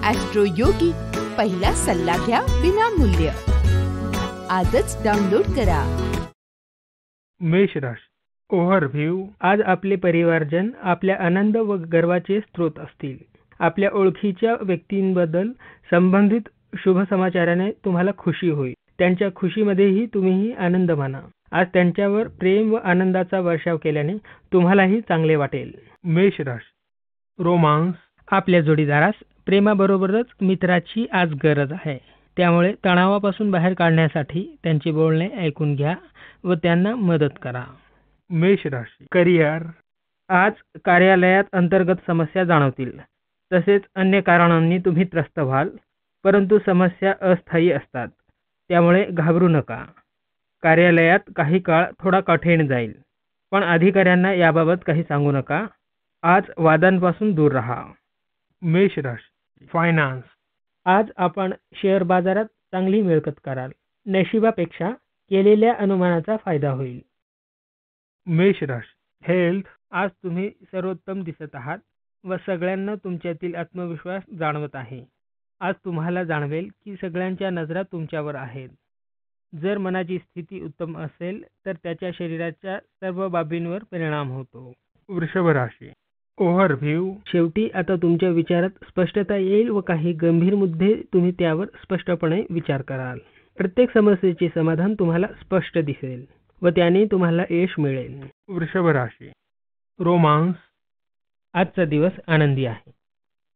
Austro योगी, पहिला सल्ला घ्या विनामूल्य. आजच डाउनलोड करा. मेष राशी ओव्हरव्ह्यू. आज आपले परिवारजन आपल्या आनंद व गर्वाचे स्रोत असतील. आपल्या ओळखीच्या व्यक्तींबद्दल संबंधित शुभ समाचाराने तुम्हाला खुशी होईल. त्यांच्या खुशीमध्येही तुम्हीही आनंद माना. आज त्यांच्यावर प्रेम व आनंदाचा वर्षाव केल्याने तुम्हालाही चांगले वाटेल. मेष राशी रोमांस. आपल्या जोडीदारास प्रेमाबरोबरच मित्राची आज गरज आहे. त्यामुळे तणावापासून बाहेर काढण्यासाठी त्यांचे बोलणे ऐकून घ्या व त्यांना मदत करा. मेष राशी करिअर. आज कार्यालयात अंतर्गत समस्या जाणवतील. तसेच अन्य कारणांनी तुम्ही त्रस्त व्हाल, परंतु समस्या अस्थायी असतात, त्यामुळे घाबरू नका. कार्यालयात काही काळ थोडा कठीण जाईल, पण अधिकाऱ्यांना याबाबत काही सांगू नका. आज वादांपासून दूर राहा. मेष राशी फायनान्स. आज आपण शेअर बाजारात चांगली मिळकत कराल. नशिबापेक्षा केलेल्या अनुमानाचा फायदा होईल. मेष राशी हेल्थ. आज तुम्ही सर्वोत्तम दिसत आहात व सगळ्यांना तुमच्यातील आत्मविश्वास जाणवत आहे. आज तुम्हाला जाणवेल की सगळ्यांच्या नजरा तुमच्यावर आहेत. जर मनाची स्थिती उत्तम असेल तर त्याच्या शरीराच्या सर्व बाबींवर परिणाम होतो. वृषभ राशी ओव्हरव्ह्यू. शेवटी आता तुमच्या विचारात स्पष्टता येईल व काही गंभीर मुद्दे तुम्ही त्यावर स्पष्टपणे विचार कराल. प्रत्येक समस्येचे समाधान तुम्हाला स्पष्ट दिसेल व त्याने तुम्हाला यश मिळेल. वृषभ राशी रोमांस. आजचा दिवस आनंदी आहे.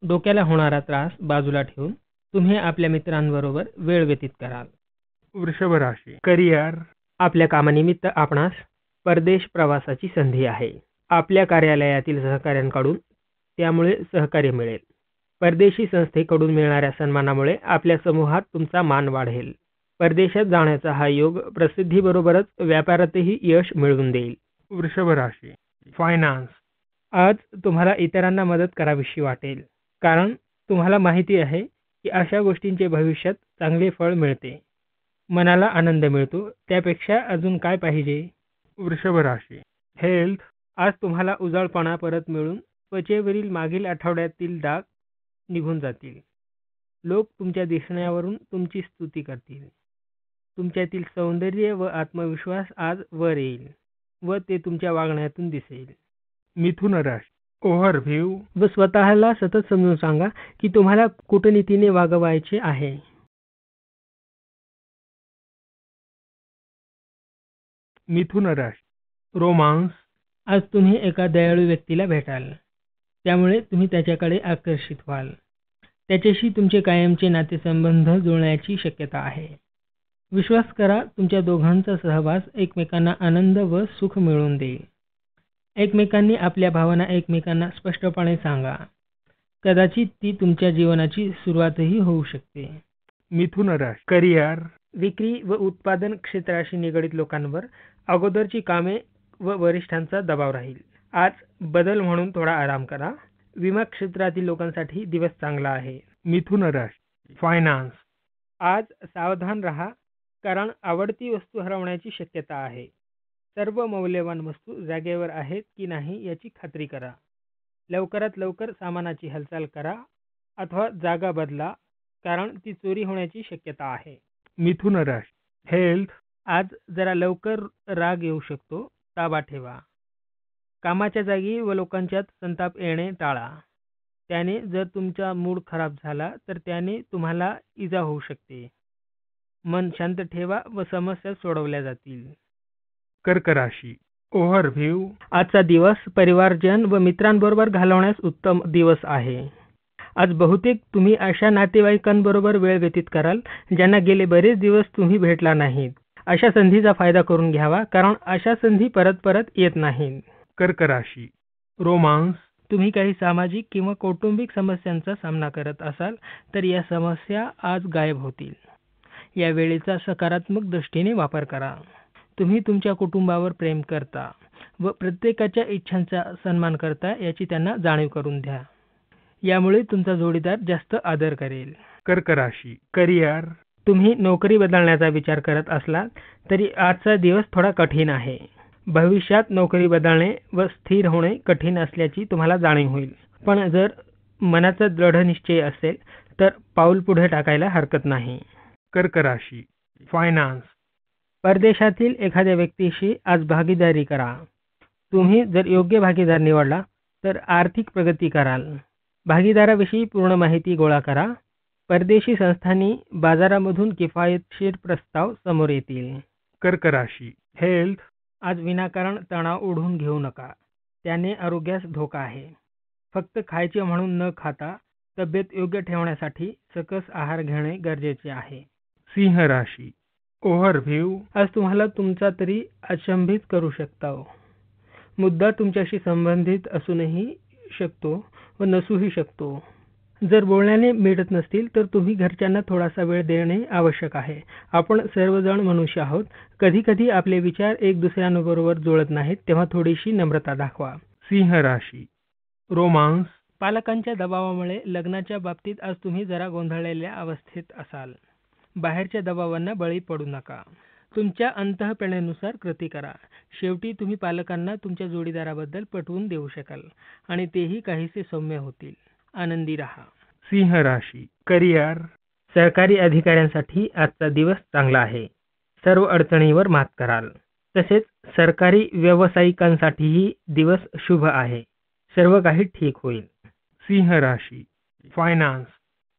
डोक्याला होणारा त्रास बाजूला ठेवून तुम्ही आपल्या मित्रांबरोबर वेळ व्यतीत कराल. वृषभ राशी करिअर. आपल्या कामानिमित्त आपणास परदेश प्रवासाची संधी आहे. आपल्या कार्यालयातील सहकाऱ्यांकडून त्यामुळे सहकार्य मिळेल. परदेशी संस्थेकडून मिळणाऱ्या सन्मानामुळे आपल्या समूहात तुमचा मान वाढेल. परदेशात जाण्याचा हा योग प्रसिद्धीबरोबरच व्यापारातही यश मिळवून देईल. वृषभ राशी फायनान्स. आज तुम्हाला इतरांना मदत करावीशी वाटेल, कारण तुम्हाला माहिती आहे की अशा गोष्टींचे भविष्यात चांगले फळ मिळते. मनाला आनंद मिळतो, त्यापेक्षा अजून काय पाहिजे. वृषभ राशी हेल्थ. आज तुम्हाला उजाळपणा परत मिळून त्वचेवरील मागील आठवड्यातील डाग निघून जातील. लोक तुमच्या दिसण्यावरून तुमची स्तुती करतील. तुमच्यातील सौंदर्य व आत्मविश्वास आज वर येईल व ते तुमच्या वागण्यातून दिसेल. मिथुन राशी ओव्हरव्ह्यू. व स्वतःला सतत समजून सांगा की तुम्हाला कूटनीतीने वागवायचे आहे. मिथुन राशी रोमांस. आज तुम्ही एका दयाळू व्यक्तीला भेटाल, त्यामुळे तुम्ही त्याच्याकडे आकर्षित व्हाल. त्याच्याशी तुमचे कायमचे नातेसंबंध जुळण्याची शक्यता आहे. विश्वास करा, तुमच्या दोघांचा सहवास एकमेकांना आनंद व सुख मिळवून देईल. एकमेकांनी आपल्या भावना एकमेकांना स्पष्टपणे सांगा. कदाचित ती तुमच्या जीवनाची सुरुवातही होऊ शकते. मिथुन राशी करिअर. विक्री व उत्पादन क्षेत्राशी निगडित लोकांवर अगोदरची कामे व वरिष्ठांचा दबाव राहील. आज बदल म्हणून थोडा आराम करा. विमा क्षेत्रातील लोकांसाठी दिवस चांगला आहे. मिथुन राशी फायनान्स. आज सावधान राहा, कारण आवडती वस्तू हरवण्याची शक्यता आहे. सर्व मौल्यवान वस्तू जागेवर आहेत की नाही याची खात्री करा. लवकरात लवकर सामानाची हालचाल करा अथवा जागा बदला, कारण ती चोरी होण्याची शक्यता आहे. मिथुन राशी हेल्थ. आज जरा लवकर राग येऊ शकतो, ताबा ठेवा. कामाच्या जागी व लोकांच्यात संताप येणे टाळा. त्याने जर तुमचा मूड खराब झाला तर त्याने तुम्हाला इजा होऊ शकते. मन शांत ठेवा व समस्या सोडवल्या जातील. कर्क राशी ओव्हरव्ह्यू. आजचा दिवस परिवारजन व मित्रांबरोबर घालवण्यास उत्तम दिवस आहे. आज बहुतेक तुम्ही अशा नातेवाईकांबरोबर वेळ व्यतीत कराल ज्यांना गेले बरेच दिवस तुम्ही भेटला नाहीत. अशा संधीचा फायदा करून घ्यावा, कारण अशा संधी परत परत येत नाहीत. कर्क राशी रोमांस. तुम्ही काही सामाजिक किंवा कौटुंबिक समस्यांचा सामना करत असाल तर या समस्या आज गायब होतील. या वेळेचा सकारात्मक दृष्टीने वापर करा. तुम्ही तुमच्या कुटुंबावर प्रेम करता व प्रत्येकाच्या इच्छांचा सन्मान करता याची त्यांना जाणीव करून द्या. यामुळे तुमचा जोडीदार जास्त आदर करेल. कर्क राशी करिअर. तुम्ही नोकरी बदलण्याचा विचार करत असलात तरी आजचा दिवस थोडा कठीण आहे. भविष्यात नोकरी बदलणे व स्थिर होणे कठीण असल्याची तुम्हाला जाणीव होईल. पण जर मनाचा दृढ निश्चय असेल तर पाऊल पुढे टाकायला हरकत नाही. कर्क राशी, फायनान्स. परदेशातील एखाद्या व्यक्तीशी आज भागीदारी करा. तुम्ही जर योग्य भागीदार निवडला तर आर्थिक प्रगती कराल. भागीदाराविषयी पूर्ण माहिती गोळा करा. परदेशी संस्थांनी बाजारामधून किफायतशीर प्रस्ताव समोर येतील. कर्क राशी, हेल्थ. आज विनाकारण तणाव ओढून घेऊ नका. त्याने आरोग्यास धोका आहे. फक्त खायचे म्हणून न खाता तब्येत योग्य ठेवण्यासाठी सकस आहार घेणे गरजेचे आहे. सिंह राशी, ओव्हरव्ह्यू. आज तुम्हाला तुमचा तरी अचंबित करू शकता. मुद्दा तुमच्याशी संबंधित असूनही शकतो व नसूही शकतो. जर बोलण्याने मिळत नसतील तर तुम्ही घरच्यांना थोडासा वेळ देणे आवश्यक आहे. आपण सर्वजण मनुष्य आहोत. कधी कधी आपले विचार एक दुसऱ्यांबरोबर जुळत नाहीत, तेव्हा थोडीशी नम्रता दाखवा. सिंह राशी, रोमांस. पालकांच्या दबावामुळे लग्नाच्या बाबतीत आज तुम्ही जरा गोंधळलेल्या अवस्थेत असाल. बाहेरच्या दबावांना बळी पडू नका. तुमच्या अंतःप्रेरणेनुसार कृती करा. शेवटी तुम्ही पालकांना तुमच्या जोडीदाराबद्दल पटवून देऊ शकाल आणि तेही काहीसे सौम्य होतील. आनंदी राहा. सिंह राशी, करिअर. सरकारी अधिकाऱ्यांसाठी आजचा दिवस चांगला आहे. सर्व अडचणींवर मात कराल. तसेच सरकारी व्यावसायिकांसाठीही दिवस शुभ आहे. सर्व काही ठीक होईल. सिंह राशी, फायनान्स.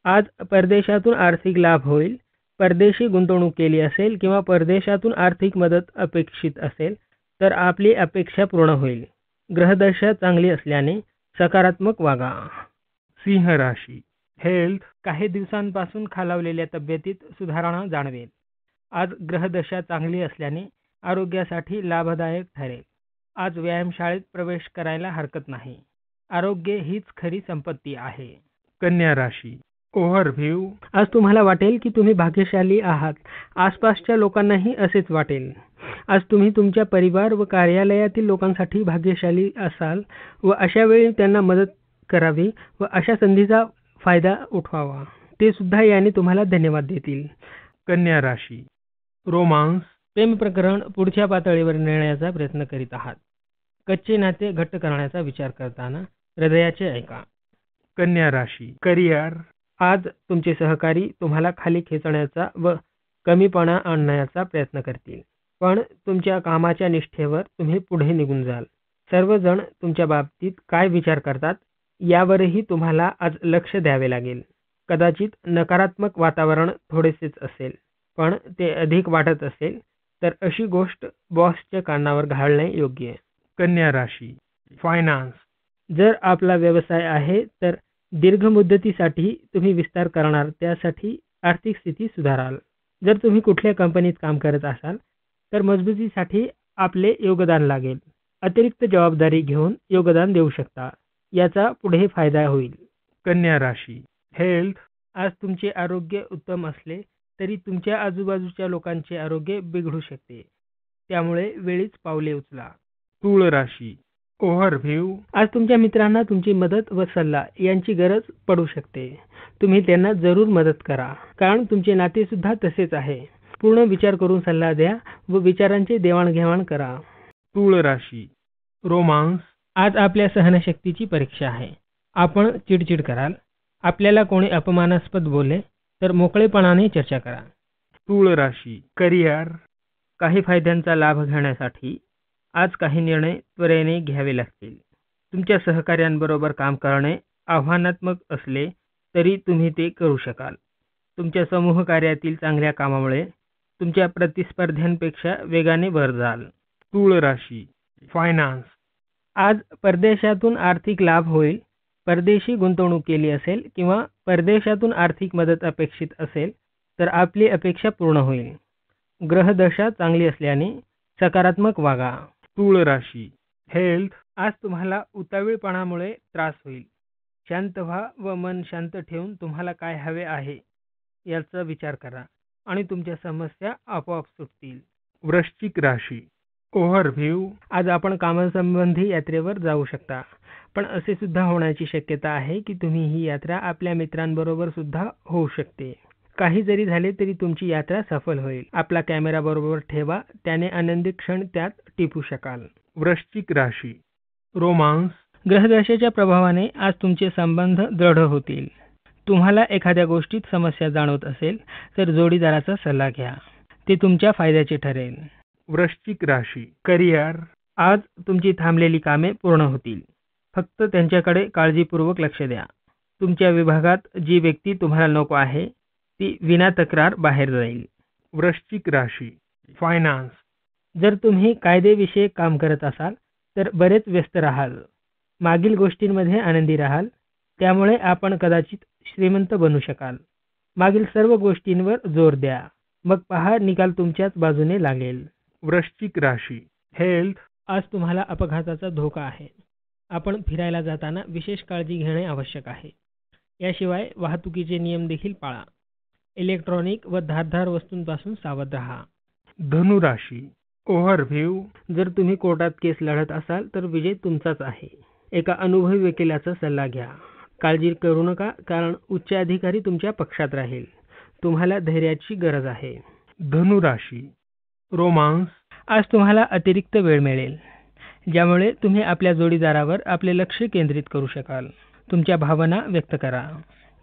आज परदेशातून आर्थिक लाभ होईल. परदेशी गुंतवणूक केली असेल किंवा परदेशातून आर्थिक मदत अपेक्षित असेल तर आपली अपेक्षा पूर्ण होईल. ग्रहदशा चांगली असल्याने सकारात्मक वागा. सिंह राशी, हेल्थ. काही दिवसांपासून खालावलेल्या तब्येतीत सुधारणा जाणवेल. आज ग्रहदशा चांगली असल्याने आरोग्यासाठी लाभदायक ठरेल. आज व्यायामशाळेत प्रवेश करायला हरकत नाही. आरोग्य हीच खरी संपत्ती आहे. कन्या राशी, ओव्हरव्ह्यू. आज तुम्हाला वाटेल की तुम्ही भाग्यशाली आहात. आसपासच्या लोकांनाही असेच वाटेल. आज तुम्ही तुमच्या परिवार व कार्यालयातील लोकांसाठी भाग्यशाली असाल व अशा वेळी त्यांना मदत करावी व अशा संधीचा फायदा उठवावा. ते सुद्धा याने तुम्हाला धन्यवाद देतील. कन्या राशी, रोमांस. प्रेम प्रकरण पुढच्या पातळीवर नेण्याचा प्रयत्न करीत आहात. कच्चे नाते घट्ट करण्याचा विचार करताना हृदयाचे ऐका. कन्या राशी, करिअर. आज तुमचे सहकारी तुम्हाला खाली खेचण्याचा व कमीपणा आणण्याचा प्रयत्न करतील, पण तुमच्या कामाच्या निष्ठेवर तुम्ही पुढे निघून जाल. सर्वजण तुमच्या बाबतीत काय विचार करतात यावरही तुम्हाला आज लक्ष द्यावे लागेल. कदाचित नकारात्मक वातावरण थोडेसेच असेल, पण ते अधिक वाटत असेल तर अशी गोष्ट बॉसच्या कानावर घालणे योग्य. कन्या राशी, फायनान्स. जर आपला व्यवसाय आहे तर दीर्घ मुदतीसाठी तुम्ही विस्तार करणार, त्यासाठी आर्थिक स्थिती सुधाराल. जर तुम्ही कुठल्या कंपनीत काम करत असाल तर मजबूतीसाठी आपले योगदान लागेल. अतिरिक्त जबाबदारी घेऊन योगदान देऊ शकता, याचा पुढे फायदा होईल. कन्या राशी, हेल्थ. आज तुमचे आरोग्य उत्तम असले तरी तुमच्या आजूबाजूच्या लोकांचे आरोग्य बिघडू शकते, त्यामुळे वेळीच पावले उचला. तुळ राशी, ओव्हरव्ह्यू. आज तुमच्या मित्रांना तुमची मदत व सल्ला यांची गरज पडू शकते. तुम्ही त्यांना जरूर मदत करा, कारण तुमचे नाते सुद्धा तसेच आहे. पूर्ण विचार करून सल्ला द्या व विचारांचे देवाणघेवाण करा. तुळ राशी, रोमांस. आज आपल्या सहनशक्तीची परीक्षा आहे. आपण चिडचिड कराल. आपल्याला कोणी अपमानास्पद बोलले तर मोकळेपणाने चर्चा करा. तुळ राशी, करिअर. काही फायद्यांचा लाभ घेण्यासाठी आज काही निर्णय त्वरेने घ्यावे लागतील. तुमच्या सहकाऱ्यांबरोबर काम करणे आव्हानात्मक असले तरी तुम्ही ते करू शकाल. तुमच्या समूह कार्यातील चांगल्या कामामुळे तुमच्या प्रतिस्पर्ध्यांपेक्षा वेगाने वर जाल. तुळ राशी, फायनान्स. आज परदेशातून आर्थिक लाभ होईल. परदेशी गुंतवणूक केली असेल किंवा परदेशातून आर्थिक मदत अपेक्षित असेल तर आपली अपेक्षा पूर्ण होईल. ग्रहदशा चांगली असल्याने सकारात्मक वागा. तुळ राशी, हेल्थ. आज तुम्हाला उतावीळपणामुळे त्रास होईल. शांत व्हा व मन शांत ठेवून तुम्हाला काय हवे आहे याचा विचार करा आणि तुमच्या समस्या आपोआप सुटतील. वृश्चिक राशी, ओव्हरव्ह्यू. आज आपण कामासंबंधी यात्रेवर जाऊ शकता, पण असे सुद्धा होण्याची शक्यता आहे की तुम्ही ही यात्रा आपल्या मित्रांबरोबर सुद्धा होऊ शकते. काही जरी झाले तरी तुमची यात्रा सफल होईल. आपला कॅमेरा बरोबर ठेवा, त्याने आनंदी क्षण त्यात टिपू शकाल. वृश्चिक राशी, रोमांस. ग्रहदशेच्या प्रभावाने आज तुमचे संबंध दृढ होतील. तुम्हाला एखाद्या गोष्टीत समस्या जाणवत असेल तर जोडीदाराचा सल्ला घ्या. ते तुमच्या फायद्याचे ठरेल. वृश्चिक राशी करिअर आज तुमची थांबलेली कामे पूर्ण होतील. फक्त त्यांच्याकडे काळजीपूर्वक लक्ष द्या. तुमच्या विभागात जी व्यक्ती तुम्हाला नको आहे ती विना तक्रार बाहेर जाईल. वृश्चिक राशी फायनान्स जर तुम्ही कायदेविषयक काम करत असाल तर बरेच व्यस्त राहाल. मागील गोष्टींमध्ये आनंदी राहाल. त्यामुळे आपण कदाचित श्रीमंत बनू शकाल. मागील सर्व गोष्टींवर जोर द्या. मग पहा निकाल तुमच्याच बाजूने लागेल. वृश्चिक राशी हेल्थ आज तुम्हाला अपघाताचा धोका आहे. आपण फिरायला जाताना विशेष काळजी घेणे आवश्यक आहे. याशिवाय वाहतुकीचे नियम देखील पाळा. इलेक्ट्रॉनिक व धारदार वस्तूंपासून सावध राहा. धनु राशी ओव्हरव्ह्यू जर तुम्ही कोर्टात केस लढत असाल तर विजय तुमचाच आहे. एका अनुभवी वकिलाचा सल्ला घ्या. काळजी करू नका कारण उच्च अधिकारी तुमच्या पक्षात राहील. तुम्हाला धैर्याची गरज आहे. धनु राशी रोमांस आज तुम्हाला अतिरिक्त वेळ मिळेल ज्यामुळे तुम्ही आपल्या जोडीदारावर आपले लक्ष केंद्रित करू शकाल. तुमच्या भावना व्यक्त करा.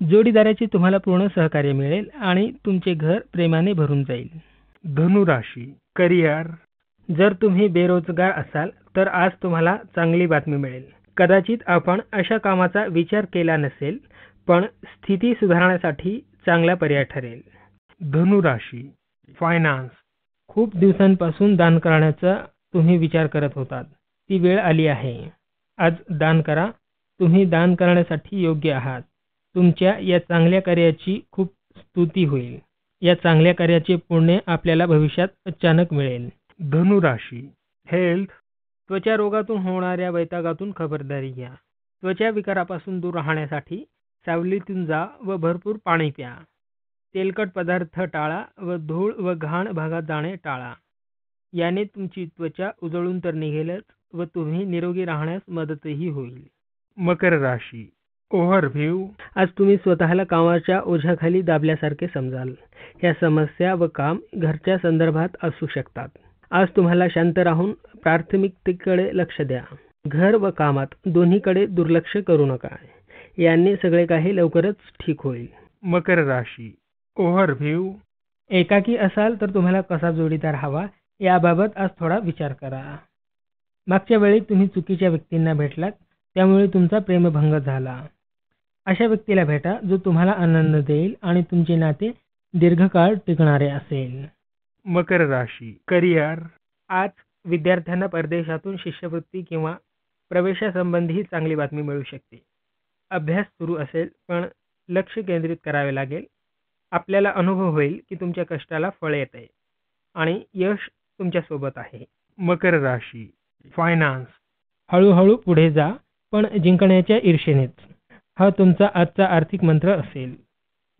जोडीदाराचे तुम्हाला पूर्ण सहकार्य मिळेल आणि तुमचे घर प्रेमाने भरून जाईल. धनु राशी करिअर जर तुम्ही बेरोजगार असाल तर आज तुम्हाला चांगली बातमी मिळेल. कदाचित आपण अशा कामाचा विचार केला नसेल पण स्थिती सुधारण्यासाठी चांगला पर्याय ठरेल. धनु राशी फायनान्स खूप दिवसांपासून दान करण्याचा तुम्ही विचार करत होतात. ती वेळ आली आहे. आज दान करा. तुम्ही दान करण्यासाठी योग्य आहात. तुमच्या या चांगल्या कार्याची खूप स्तुती होईल. या चांगल्या कार्याचे पुण्य आपल्याला भविष्यात अचानक मिळेल. धनु राशी हेल्थ त्वचा रोगातून होणाऱ्या वैतागातून खबरदारी घ्या. त्वचा विकारापासून दूर राहण्यासाठी सावलीतून जा व भरपूर पाणी प्या. तेलकट पदार्थ टाळा व धूळ व घाण भागात जाणे टाळा. याने तुमची त्वचा उजळून तर निघेलच व तुम्ही निरोगी राहण्यास मदतही होईल. मकर राशी ओव्हरव्ह्यू आज तुम्ही स्वतःला कामाच्या ओझ्याखाली दाबल्यासारखे समजाल. ह्या समस्या व काम घरच्या संदर्भात असू शकतात. आज तुम्हाला शांत राहून प्राथमिकतेकडे लक्ष द्या. घर व कामात दोन्हीकडे दुर्लक्ष करू नका. याने सगळे काही लवकरच ठीक होईल. मकर राशी ओव्हरव्ह्यू एकाकी असाल तर तुम्हाला कसा जोडीदार हवा याबाबत आज थोडा विचार करा. मागच्या वेळी तुम्ही चुकीच्या व्यक्तींना भेटलात त्यामुळे तुमचा प्रेमभंग झाला. अशा व्यक्तीला भेटा जो तुम्हाला आनंद देईल आणि तुमचे नाते दीर्घकाळ टिकणारे असेल. मकर राशी करिअर आज विद्यार्थ्यांना परदेशातून शिष्यवृत्ती किंवा प्रवेशासंबंधी चांगली बातमी मिळू शकते. अभ्यास सुरू असेल पण लक्ष केंद्रित करावे लागेल. आपल्याला अनुभव होईल की तुमच्या कष्टाला फळ येते आणि यश तुमच्या सोबत आहे. मकर राशी फायनान्स हळूहळू पुढे जा पण जिंकण्याच्या ईर्षेनेच. हा तुमचा आजचा आर्थिक मंत्र असेल.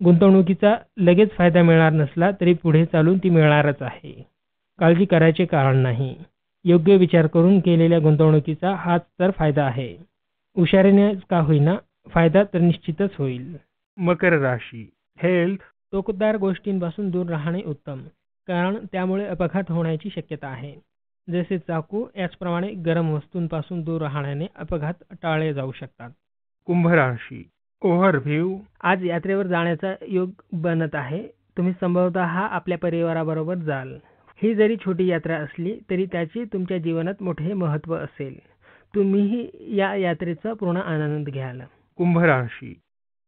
गुंतवणुकीचा लगेच फायदा मिळणार नसला तरी पुढे चालून ती मिळणारच आहे. काळजी करायचे कारण नाही. योग्य विचार करून केलेल्या गुंतवणुकीचा हाच तर फायदा आहे. हुशारीने का होईना फायदा तर निश्चितच होईल. मकर राशी हेल्थ टोकदार गोष्टींपासून दूर राहणे उत्तम कारण त्यामुळे अपघात होण्याची शक्यता आहे. जसे चाकू याचप्रमाणे गरम वस्तूंपासून दूर राहण्याने अपघात टाळले जाऊ शकतात. कुंभ राशी ओव्हरव्ह्यू आज यात्रेवर जाण्याचा योग बनत आहे. तुम्ही संभवतः आपल्या परिवाराबरोबर जाल. ही जरी छोटी यात्रा असली तरी त्याचे तुमच्या जीवनात मोठे महत्त्व असेल. तुम्हीही या यात्रेचा पूर्ण आनंद घ्याल. कुंभ राशी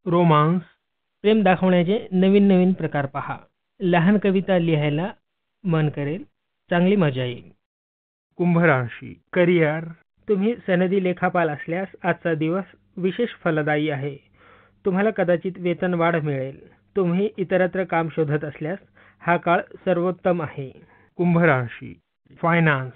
रोमांस प्रेम दाखवण्याचे नवीन नवीन प्रकार पहा. लहान कविता लिहायला मन करेल. चांगली मजा येईल. कुंभ राशी करिअर तुम्ही सनदी लेखापाल असल्यास आजचा दिवस विशेष फलदायी आहे. तुम्हाला कदाचित वेतन वाढ मिळेल. तुम्ही इतरत्र काम शोधत असल्यास हा काळ सर्वोत्तम आहे. कुंभ राशी फायनान्स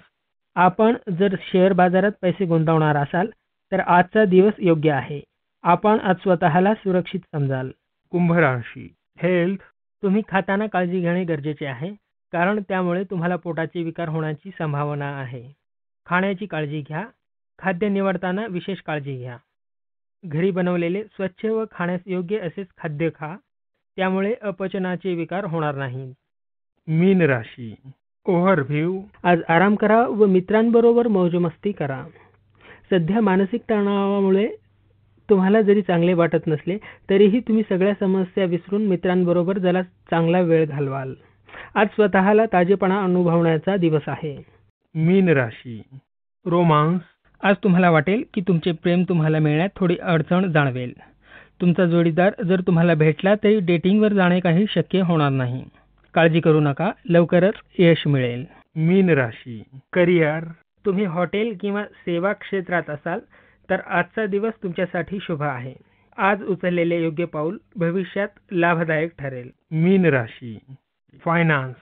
आपण जर शेअर बाजारात पैसे गुंतवणार असाल तर आजचा दिवस योग्य आहे. आपण आज स्वतःला सुरक्षित समजाल. कुंभ राशी हेल्थ तुम्ही खाताना काळजी घेणे गरजेचे आहे कारण त्यामुळे तुम्हाला पोटाचे विकार होण्याची संभावना आहे. खाण्याची काळजी घ्या. खाद्य निवडताना विशेष काळजी घ्या. घरी बनवलेले स्वच्छ व खाण्यास योग्य असेच खाद्य खा. त्यामुळे अपचनाचे विकार होणार नाहीत. मीन राशी ओव्हरव्ह्यू आज आराम करा व मित्रांबरोबर मौजमस्ती करा. सध्या मानसिक तणावामुळे तुम्हाला जरी चांगले वाटत नसले तरीही तुम्ही सगळ्या समस्या विसरून मित्रांबरोबर जरा चांगला वेळ घालवाल. आज स्वतःला ताजेपणा अनुभवण्याचा दिवस आहे. मीन राशी रोमांस. आज तुम्हाला वाटेल की तुमचे प्रेम तुम्हाला मिळण्यात थोडी अडचण जाणवेल. तुमचा जोडीदार जर तुम्हाला भेटला तरी डेटिंगवर जाणे काही शक्य होणार नाही. काळजी करू नका, लवकरच यश मिळेल. मीन राशी करिअर. तुम्ही हॉटेल किंवा सेवा क्षेत्रात असाल तर आजचा दिवस तुमच्यासाठी शुभ आहे. आज उचललेले योग्य पाऊल भविष्यात लाभदायक ठरेल. मीन राशी फायनान्स.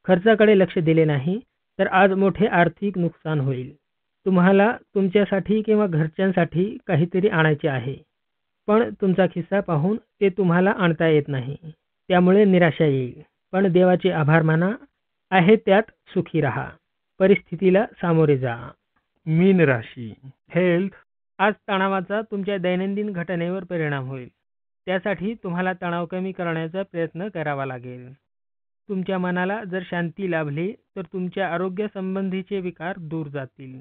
खर्चाकडे लक्ष दिले नाही तर आज मोठे आर्थिक नुकसान होईल. तुम्हाला तुमच्यासाठी किंवा घरच्यांसाठी काहीतरी आणायचे आहे, पण तुमचा खिस्सा पाहून ते तुम्हाला आणता येत नाही. त्यामुळे निराशा येईल. पण देवाचे आभार माना, आहे त्यात सुखी राहा. परिस्थितीला सामोरे जा. मीन राशी हेल्थ. आज तणावाचा तुमच्या दैनंदिन घटनेवर परिणाम होईल. त्यासाठी तुम्हाला तणाव कमी करण्याचा प्रयत्न करावा लागेल. तुमच्या मनाला जर शांती लाभली तर तुमच्या आरोग्यासंबंधीचे विकार दूर जातील.